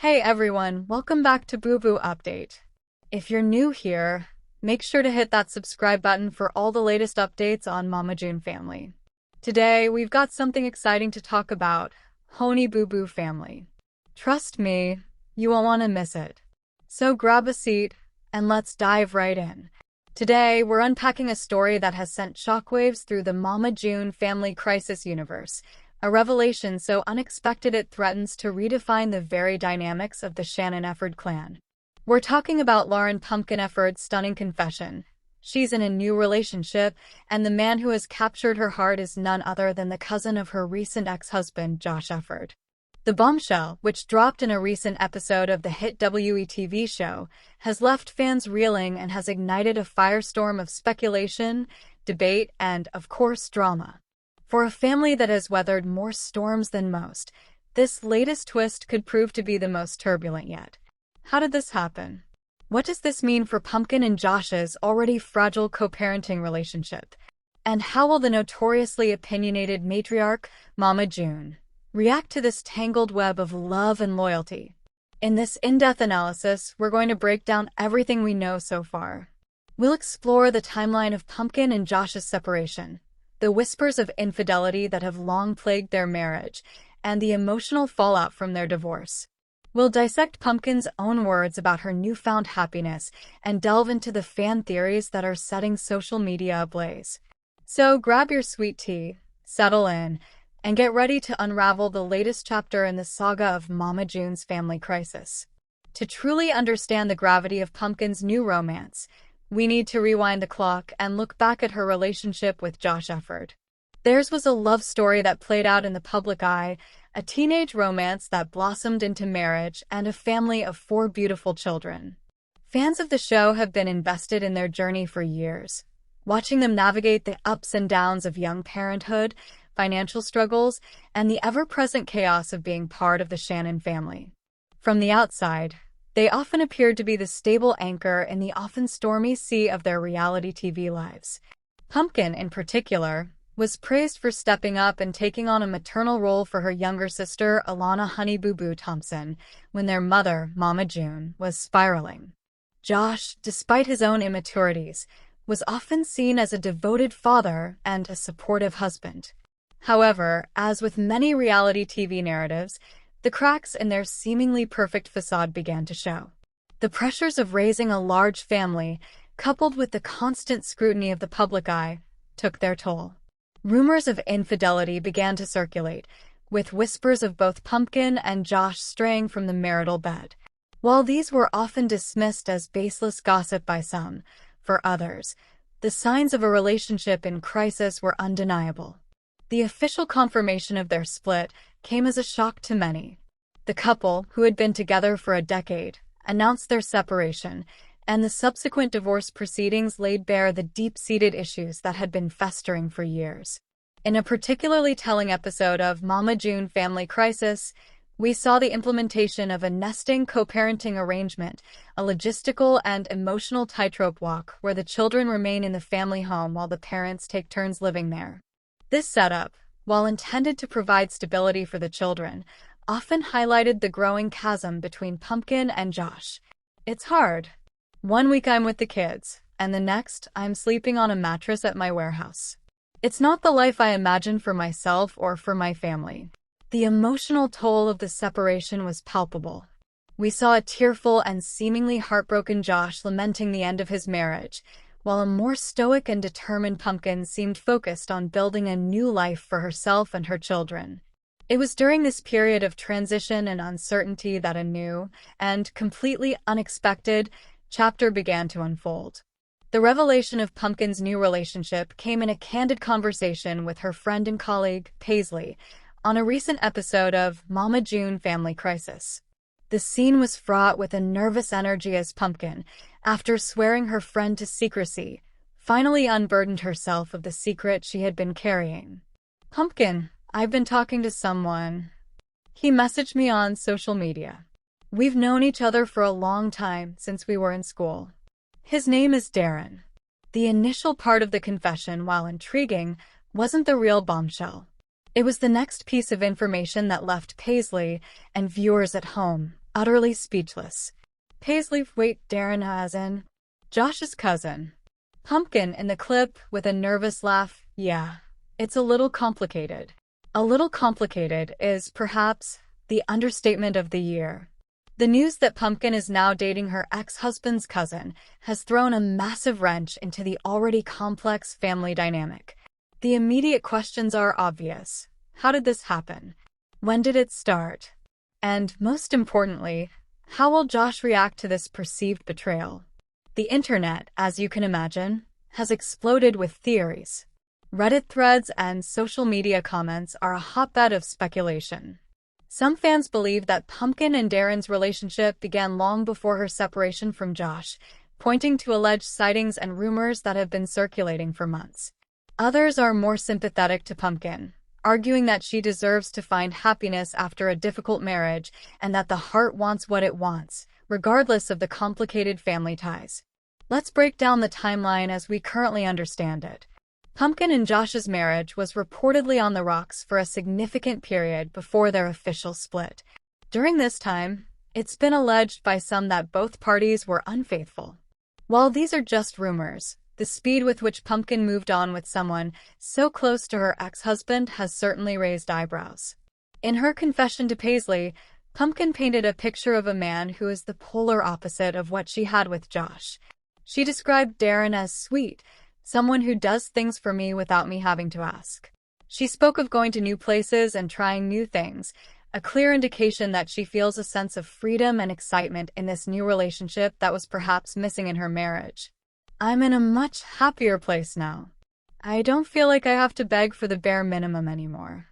Hey everyone, welcome back to Boo Boo Update. If you're new here, make sure to hit that subscribe button for all the latest updates on Mama June family. Today, we've got something exciting to talk about, Honey Boo Boo family. Trust me, you won't want to miss it. So grab a seat, and let's dive right in. Today, we're unpacking a story that has sent shockwaves through the Mama June family crisis universe, a revelation so unexpected it threatens to redefine the very dynamics of the Shannon Efford clan. We're talking about Lauren Pumpkin Efford's stunning confession. She's in a new relationship, and the man who has captured her heart is none other than the cousin of her recent ex-husband, Josh Efford. The bombshell, which dropped in a recent episode of the hit WeTV show, has left fans reeling and has ignited a firestorm of speculation, debate, and, of course, drama. For a family that has weathered more storms than most, this latest twist could prove to be the most turbulent yet. How did this happen? What does this mean for Pumpkin and Josh's already fragile co-parenting relationship? And how will the notoriously opinionated matriarch, Mama June, react to this tangled web of love and loyalty? In this in-depth analysis, we're going to break down everything we know so far. We'll explore the timeline of Pumpkin and Josh's separation, the whispers of infidelity that have long plagued their marriage, and the emotional fallout from their divorce. We'll dissect Pumpkin's own words about her newfound happiness and delve into the fan theories that are setting social media ablaze. So grab your sweet tea, settle in, and get ready to unravel the latest chapter in the saga of Mama June's family crisis. To truly understand the gravity of Pumpkin's new romance, we need to rewind the clock and look back at her relationship with Josh Efford. Theirs was a love story that played out in the public eye, a teenage romance that blossomed into marriage, and a family of 4 beautiful children. Fans of the show have been invested in their journey for years, watching them navigate the ups and downs of young parenthood, financial struggles, and the ever-present chaos of being part of the Shannon family. From the outside, they often appeared to be the stable anchor in the often stormy sea of their reality TV lives. Pumpkin, in particular, was praised for stepping up and taking on a maternal role for her younger sister, Alana Honey Boo Boo Thompson, when their mother, Mama June, was spiraling. Josh, despite his own immaturities, was often seen as a devoted father and a supportive husband. However, as with many reality TV narratives, the cracks in their seemingly perfect facade began to show. The pressures of raising a large family, coupled with the constant scrutiny of the public eye, took their toll. Rumors of infidelity began to circulate, with whispers of both Pumpkin and Josh straying from the marital bed. While these were often dismissed as baseless gossip by some, for others, the signs of a relationship in crisis were undeniable. The official confirmation of their split came as a shock to many. The couple, who had been together for a decade, announced their separation, and the subsequent divorce proceedings laid bare the deep-seated issues that had been festering for years. In a particularly telling episode of Mama June Family Crisis, we saw the implementation of a nesting co-parenting arrangement, a logistical and emotional tightrope walk where the children remain in the family home while the parents take turns living there. This setup, while intended to provide stability for the children, often highlighted the growing chasm between Pumpkin and Josh. It's hard. One week I'm with the kids, and the next I'm sleeping on a mattress at my warehouse. It's not the life I imagined for myself or for my family. The emotional toll of the separation was palpable. We saw a tearful and seemingly heartbroken Josh lamenting the end of his marriage, while a more stoic and determined Pumpkin seemed focused on building a new life for herself and her children. It was during this period of transition and uncertainty that a new, and completely unexpected, chapter began to unfold. The revelation of Pumpkin's new relationship came in a candid conversation with her friend and colleague, Paisley, on a recent episode of Mama June Family Crisis. The scene was fraught with a nervous energy as Pumpkin, after swearing her friend to secrecy, finally unburdened herself of the secret she had been carrying. "Pumpkin, I've been talking to someone. He messaged me on social media. We've known each other for a long time, since we were in school. His name is Darren." The initial part of the confession, while intriguing, wasn't the real bombshell. It was the next piece of information that left Paisley and viewers at home utterly speechless. Paisley, wait, Darren as in Josh's cousin. Pumpkin in the clip with a nervous laugh, yeah, it's a little complicated. A little complicated is, perhaps, the understatement of the year. The news that Pumpkin is now dating her ex-husband's cousin has thrown a massive wrench into the already complex family dynamic. The immediate questions are obvious. How did this happen? When did it start? And, most importantly, how will Josh react to this perceived betrayal? The internet, as you can imagine, has exploded with theories. Reddit threads and social media comments are a hotbed of speculation. Some fans believe that Pumpkin and Darren's relationship began long before her separation from Josh, pointing to alleged sightings and rumors that have been circulating for months. Others are more sympathetic to Pumpkin, arguing that she deserves to find happiness after a difficult marriage and that the heart wants what it wants, regardless of the complicated family ties. Let's break down the timeline as we currently understand it. Pumpkin and Josh's marriage was reportedly on the rocks for a significant period before their official split. During this time, it's been alleged by some that both parties were unfaithful. While these are just rumors, the speed with which Pumpkin moved on with someone so close to her ex-husband has certainly raised eyebrows. In her confession to Paisley, Pumpkin painted a picture of a man who is the polar opposite of what she had with Josh. She described Darren as sweet, someone who does things for me without me having to ask. She spoke of going to new places and trying new things, a clear indication that she feels a sense of freedom and excitement in this new relationship that was perhaps missing in her marriage. I'm in a much happier place now. I don't feel like I have to beg for the bare minimum anymore.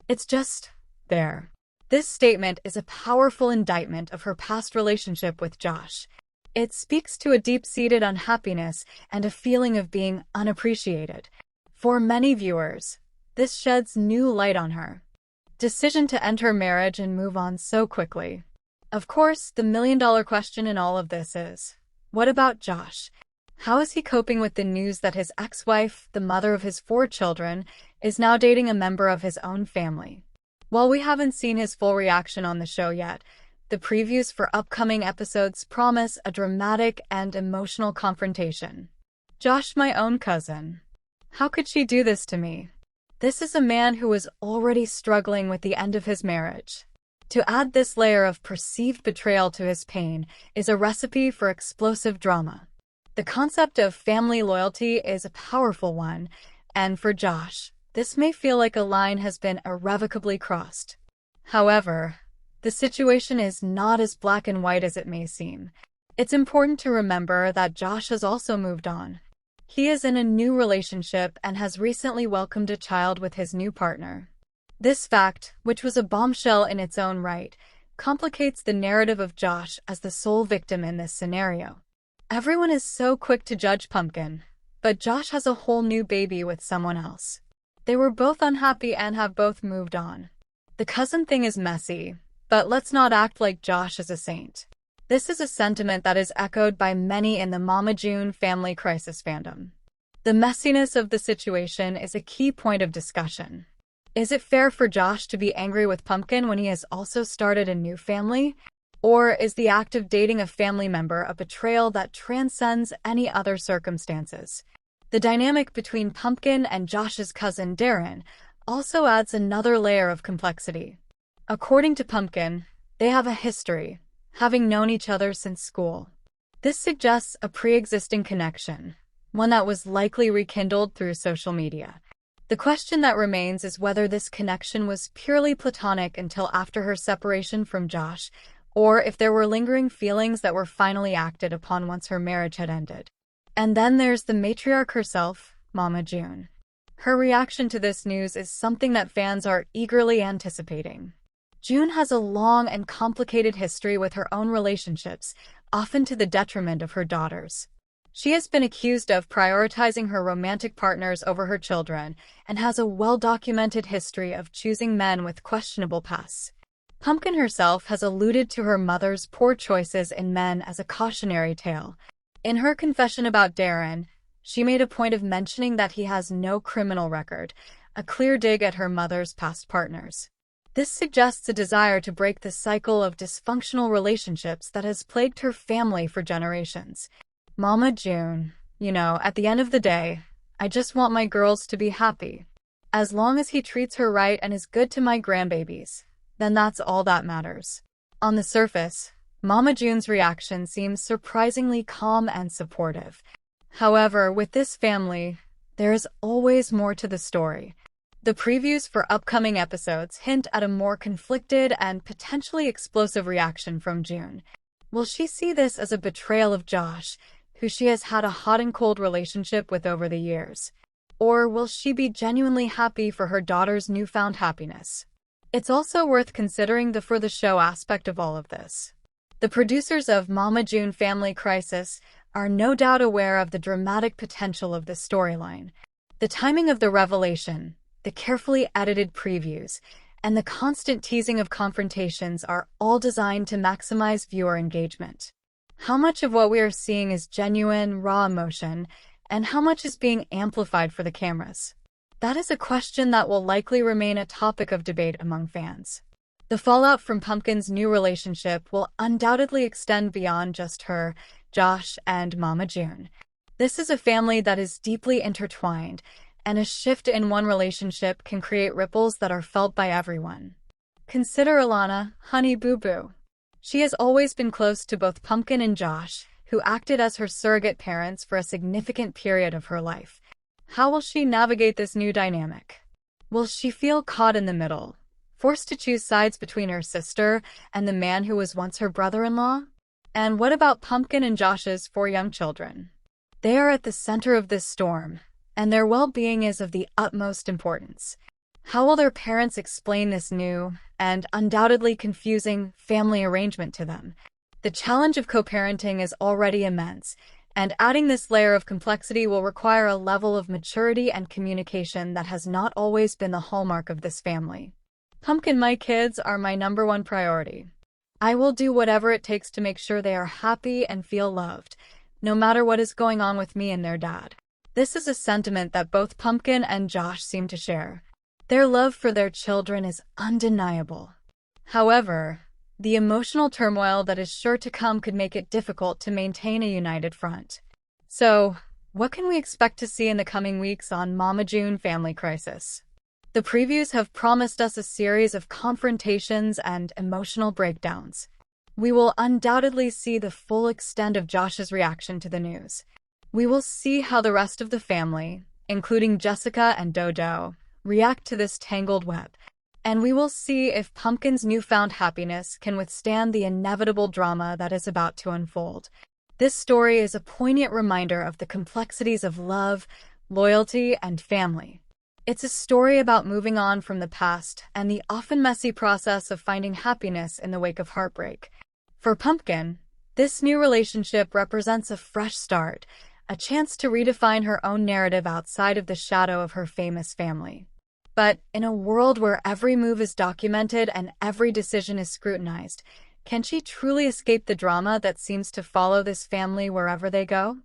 It's just there. This statement is a powerful indictment of her past relationship with Josh. It speaks to a deep-seated unhappiness and a feeling of being unappreciated. For many viewers, this sheds new light on her decision to end her marriage and move on so quickly. Of course, the million-dollar question in all of this is, what about Josh? How is he coping with the news that his ex-wife, the mother of his 4 children, is now dating a member of his own family? While we haven't seen his full reaction on the show yet, the previews for upcoming episodes promise a dramatic and emotional confrontation. Josh, my own cousin. How could she do this to me? This is a man who was already struggling with the end of his marriage. To add this layer of perceived betrayal to his pain is a recipe for explosive drama. The concept of family loyalty is a powerful one, and for Josh, this may feel like a line has been irrevocably crossed. However, the situation is not as black and white as it may seem. It's important to remember that Josh has also moved on. He is in a new relationship and has recently welcomed a child with his new partner. This fact, which was a bombshell in its own right, complicates the narrative of Josh as the sole victim in this scenario. Everyone is so quick to judge Pumpkin, but Josh has a whole new baby with someone else. They were both unhappy and have both moved on. The cousin thing is messy, but let's not act like Josh is a saint. This is a sentiment that is echoed by many in the Mama June family crisis fandom. The messiness of the situation is a key point of discussion. Is it fair for Josh to be angry with Pumpkin when he has also started a new family? Or is the act of dating a family member a betrayal that transcends any other circumstances? The dynamic between Pumpkin and Josh's cousin Darren also adds another layer of complexity. According to Pumpkin, they have a history, having known each other since school. This suggests a pre-existing connection, one that was likely rekindled through social media. The question that remains is whether this connection was purely platonic until after her separation from Josh, or if there were lingering feelings that were finally acted upon once her marriage had ended. And then there's the matriarch herself, Mama June. Her reaction to this news is something that fans are eagerly anticipating. June has a long and complicated history with her own relationships, often to the detriment of her daughters. She has been accused of prioritizing her romantic partners over her children and has a well-documented history of choosing men with questionable pasts. Pumpkin herself has alluded to her mother's poor choices in men as a cautionary tale. In her confession about Darren, she made a point of mentioning that he has no criminal record, a clear dig at her mother's past partners. This suggests a desire to break the cycle of dysfunctional relationships that has plagued her family for generations. Mama June, at the end of the day, I just want my girls to be happy. As long as he treats her right and is good to my grandbabies, then that's all that matters. On the surface, Mama June's reaction seems surprisingly calm and supportive. However, with this family, there is always more to the story. The previews for upcoming episodes hint at a more conflicted and potentially explosive reaction from June. Will she see this as a betrayal of Josh, who she has had a hot and cold relationship with over the years? Or will she be genuinely happy for her daughter's newfound happiness? It's also worth considering the for the show aspect of all of this. The producers of Mama June Family Crisis are no doubt aware of the dramatic potential of this storyline. The timing of the revelation, the carefully edited previews, and the constant teasing of confrontations are all designed to maximize viewer engagement. How much of what we are seeing is genuine, raw emotion, and how much is being amplified for the cameras? That is a question that will likely remain a topic of debate among fans. The fallout from Pumpkin's new relationship will undoubtedly extend beyond just her, Josh, and Mama June. This is a family that is deeply intertwined, and a shift in one relationship can create ripples that are felt by everyone. Consider Alana, Honey Boo Boo. She has always been close to both Pumpkin and Josh, who acted as her surrogate parents for a significant period of her life. How will she navigate this new dynamic? Will she feel caught in the middle, forced to choose sides between her sister and the man who was once her brother-in-law? And what about Pumpkin and Josh's 4 young children? They are at the center of this storm, and their well-being is of the utmost importance. How will their parents explain this new, and undoubtedly confusing, family arrangement to them? The challenge of co-parenting is already immense, and adding this layer of complexity will require a level of maturity and communication that has not always been the hallmark of this family. Pumpkin, my kids are my #1 priority. I will do whatever it takes to make sure they are happy and feel loved, no matter what is going on with me and their dad. This is a sentiment that both Pumpkin and Josh seem to share. Their love for their children is undeniable. However, the emotional turmoil that is sure to come could make it difficult to maintain a united front. So, what can we expect to see in the coming weeks on Mama June Family Crisis? The previews have promised us a series of confrontations and emotional breakdowns. We will undoubtedly see the full extent of Josh's reaction to the news. We will see how the rest of the family, including Jessica and Dodo, react to this tangled web. And we will see if Pumpkin's newfound happiness can withstand the inevitable drama that is about to unfold. This story is a poignant reminder of the complexities of love, loyalty, and family. It's a story about moving on from the past and the often messy process of finding happiness in the wake of heartbreak. For Pumpkin, this new relationship represents a fresh start, a chance to redefine her own narrative outside of the shadow of her famous family. But in a world where every move is documented and every decision is scrutinized, can she truly escape the drama that seems to follow this family wherever they go?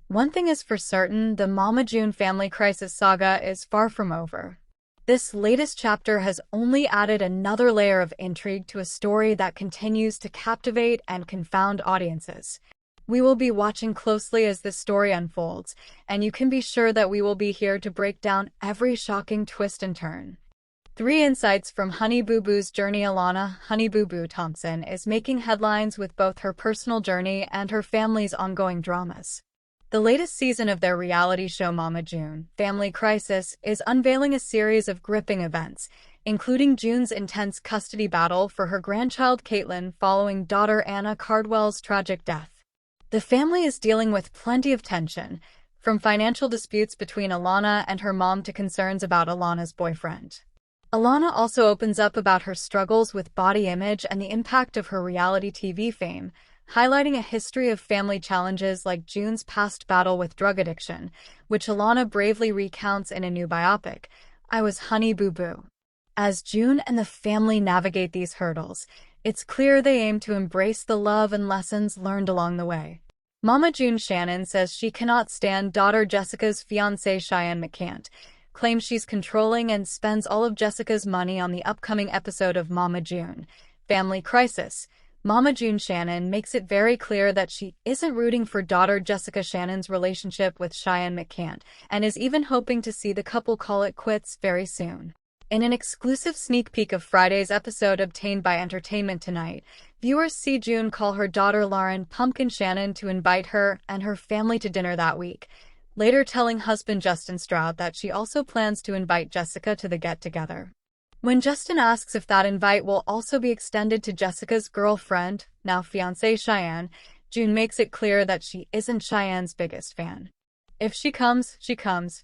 One thing is for certain, the Mama June Family Crisis saga is far from over. This latest chapter has only added another layer of intrigue to a story that continues to captivate and confound audiences. We will be watching closely as this story unfolds, and you can be sure that we will be here to break down every shocking twist and turn. 3 insights from Honey Boo Boo's journey. Alana, Honey Boo Boo Thompson, is making headlines with both her personal journey and her family's ongoing dramas. The latest season of their reality show Mama June Family Crisis is unveiling a series of gripping events, including June's intense custody battle for her grandchild Kaitlyn following daughter Anna Cardwell's tragic death. The family is dealing with plenty of tension, from financial disputes between Alana and her mom to concerns about Alana's boyfriend. Alana also opens up about her struggles with body image and the impact of her reality TV fame, highlighting a history of family challenges like June's past battle with drug addiction, which Alana bravely recounts in a new biopic, I Was Honey Boo Boo. As June and the family navigate these hurdles, it's clear they aim to embrace the love and lessons learned along the way. Mama June Shannon says she cannot stand daughter Jessica's fiancé Cheyenne McCant, claims she's controlling and spends all of Jessica's money on the upcoming episode of Mama June, Family Crisis. Mama June Shannon makes it very clear that she isn't rooting for daughter Jessica Shannon's relationship with Cheyenne McCant, and is even hoping to see the couple call it quits very soon. In an exclusive sneak peek of Friday's episode obtained by Entertainment Tonight, viewers see June call her daughter Lauren "Pumpkin Shannon" to invite her and her family to dinner that week, later telling husband Justin Stroud that she also plans to invite Jessica to the get-together. When Justin asks if that invite will also be extended to Jessica's girlfriend, now fiancée Cheyenne, June makes it clear that she isn't Cheyenne's biggest fan. "If she comes,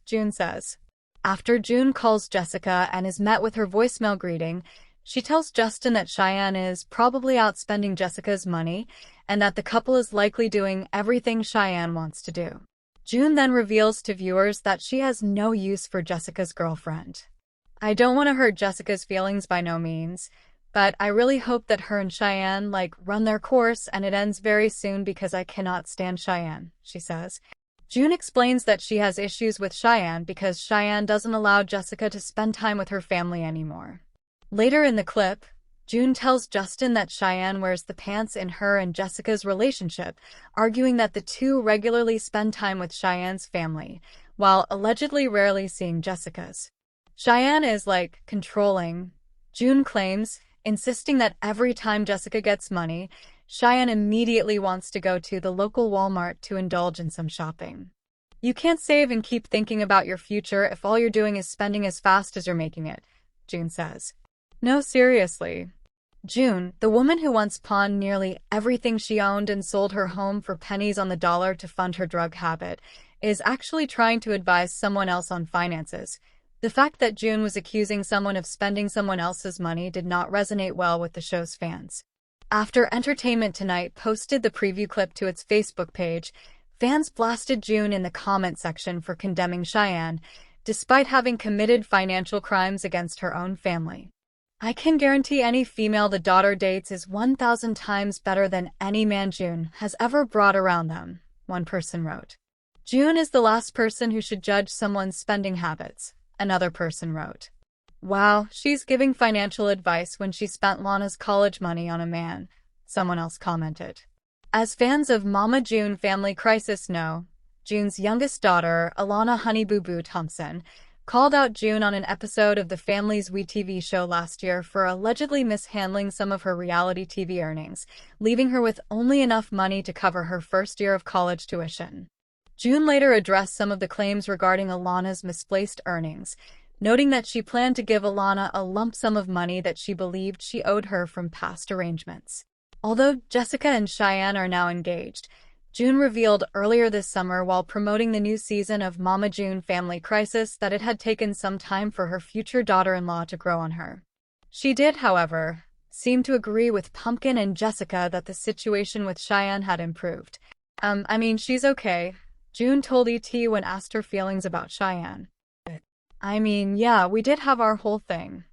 June says. After June calls Jessica and is met with her voicemail greeting, she tells Justin that Cheyenne is probably out spending Jessica's money and that the couple is likely doing everything Cheyenne wants to do. June then reveals to viewers that she has no use for Jessica's girlfriend. "I don't want to hurt Jessica's feelings by no means, but I really hope that her and Cheyenne run their course and it ends very soon because I cannot stand Cheyenne," she says. June explains that she has issues with Cheyenne because Cheyenne doesn't allow Jessica to spend time with her family anymore. Later in the clip, June tells Justin that Cheyenne wears the pants in her and Jessica's relationship, arguing that the two regularly spend time with Cheyenne's family, while allegedly rarely seeing Jessica's. Cheyenne is controlling, June claims, insisting that every time Jessica gets money, Cheyenne immediately wants to go to the local Walmart to indulge in some shopping. "You can't save and keep thinking about your future if all you're doing is spending as fast as you're making it," June says. No, seriously. June, the woman who once pawned nearly everything she owned and sold her home for pennies on the dollar to fund her drug habit, is actually trying to advise someone else on finances. The fact that June was accusing someone of spending someone else's money did not resonate well with the show's fans. After Entertainment Tonight posted the preview clip to its Facebook page, fans blasted June in the comment section for condemning Cheyenne, despite having committed financial crimes against her own family. "I can guarantee any female the daughter dates is 1,000 times better than any man June has ever brought around them," one person wrote. "June is the last person who should judge someone's spending habits," another person wrote. "Wow, she's giving financial advice when she spent Lana's college money on a man," someone else commented. As fans of Mama June Family Crisis know, June's youngest daughter, Alana Honey Boo Boo Thompson, called out June on an episode of the family's WeTV show last year for allegedly mishandling some of her reality TV earnings, leaving her with only enough money to cover her first year of college tuition. June later addressed some of the claims regarding Alana's misplaced earnings, noting that she planned to give Alana a lump sum of money that she believed she owed her from past arrangements. Although Jessica and Cheyenne are now engaged, June revealed earlier this summer while promoting the new season of Mama June Family Crisis that it had taken some time for her future daughter-in-law to grow on her. She did, however, seem to agree with Pumpkin and Jessica that the situation with Cheyenne had improved. She's okay," June told ET when asked her feelings about Cheyenne. Yeah, we did have our whole thing.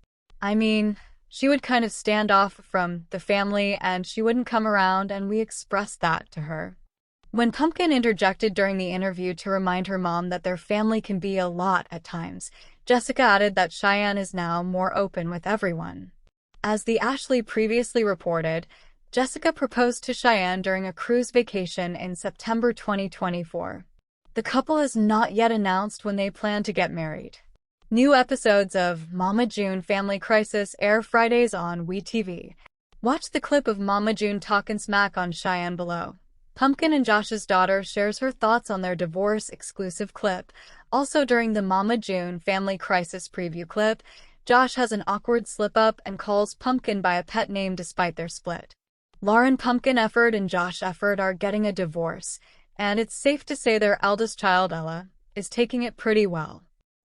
She would kind of stand off from the family and she wouldn't come around, and we expressed that to her." When Pumpkin interjected during the interview to remind her mom that their family can be a lot at times, Jessica added that Cheyenne is now more open with everyone. As the Ashley previously reported, Jessica proposed to Cheyenne during a cruise vacation in September 2024. The couple has not yet announced when they plan to get married. New episodes of Mama June Family Crisis air Fridays on WeTV. Watch the clip of Mama June talkin' smack on Cheyenne below. Pumpkin and Josh's daughter shares her thoughts on their divorce exclusive clip. Also during the Mama June Family Crisis preview clip, Josh has an awkward slip-up and calls Pumpkin by a pet name despite their split. Lauren Pumpkin Efford and Josh Efford are getting a divorce, and it's safe to say their eldest child, Ella, is taking it pretty well.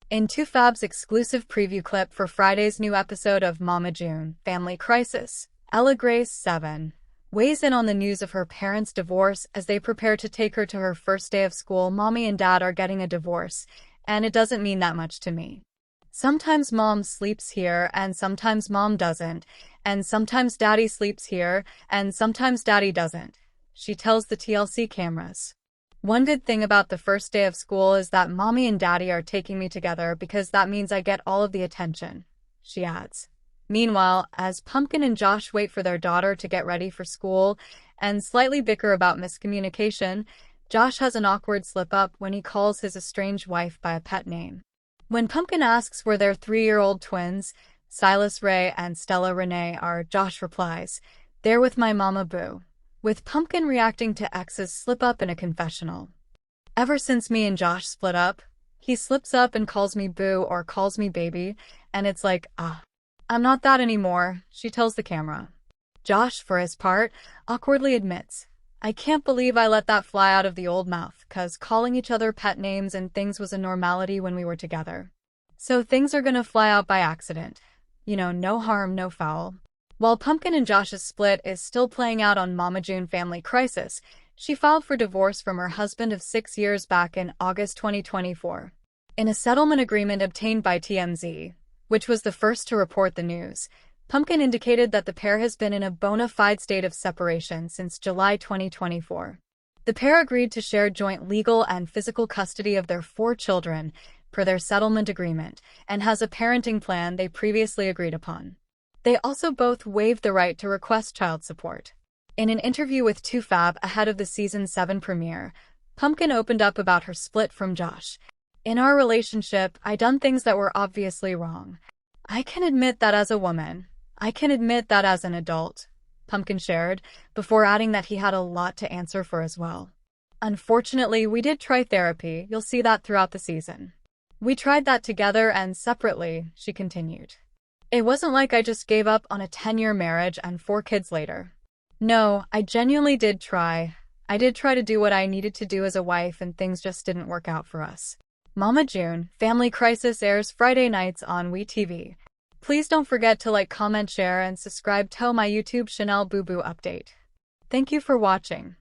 In 2Fab's exclusive preview clip for Friday's new episode of Mama June Family Crisis, Ella Grace, 7, weighs in on the news of her parents' divorce as they prepare to take her to her first day of school. "Mommy and Dad are getting a divorce, and it doesn't mean that much to me. Sometimes Mom sleeps here, and sometimes Mom doesn't, and sometimes Daddy sleeps here, and sometimes Daddy doesn't," she tells the TLC cameras. One good thing about the first day of school is that mommy and daddy are taking me together because that means I get all of the attention, she adds. Meanwhile, as Pumpkin and Josh wait for their daughter to get ready for school and slightly bicker about miscommunication, Josh has an awkward slip-up when he calls his estranged wife by a pet name. When Pumpkin asks where their 3-year-old twins, Silas Ray and Stella Renee, are, Josh replies, "They're with my mama Boo," with Pumpkin reacting to X's slip-up in a confessional. "Ever since me and Josh split up, he slips up and calls me Boo or calls me baby, and it's like, I'm not that anymore," she tells the camera. Josh, for his part, awkwardly admits, "I can't believe I let that fly out of the old mouth, 'cause calling each other pet names and things was a normality when we were together. So things are gonna fly out by accident. No harm, no foul." While Pumpkin and Josh's split is still playing out on Mama June family crisis, she filed for divorce from her husband of 6 years back in August 2024. In a settlement agreement obtained by TMZ, which was the first to report the news, Pumpkin indicated that the pair has been in a bona fide state of separation since July 2024. The pair agreed to share joint legal and physical custody of their 4 children per their settlement agreement and has a parenting plan they previously agreed upon. They also both waived the right to request child support. In an interview with 2Fab ahead of the Season 7 premiere, Pumpkin opened up about her split from Josh. "In our relationship, I done things that were obviously wrong. I can admit that as a woman. I can admit that as an adult," Pumpkin shared, before adding that he had a lot to answer for as well. "Unfortunately, we did try therapy. You'll see that throughout the season. We tried that together and separately," she continued. "It wasn't like I just gave up on a 10-year marriage and 4 kids later. No, I genuinely did try. I did try to do what I needed to do as a wife, and things just didn't work out for us." Mama June, Family Crisis airs Friday nights on WeTV. Please don't forget to like, comment, share, and subscribe to my YouTube channel Boo Boo Update. Thank you for watching.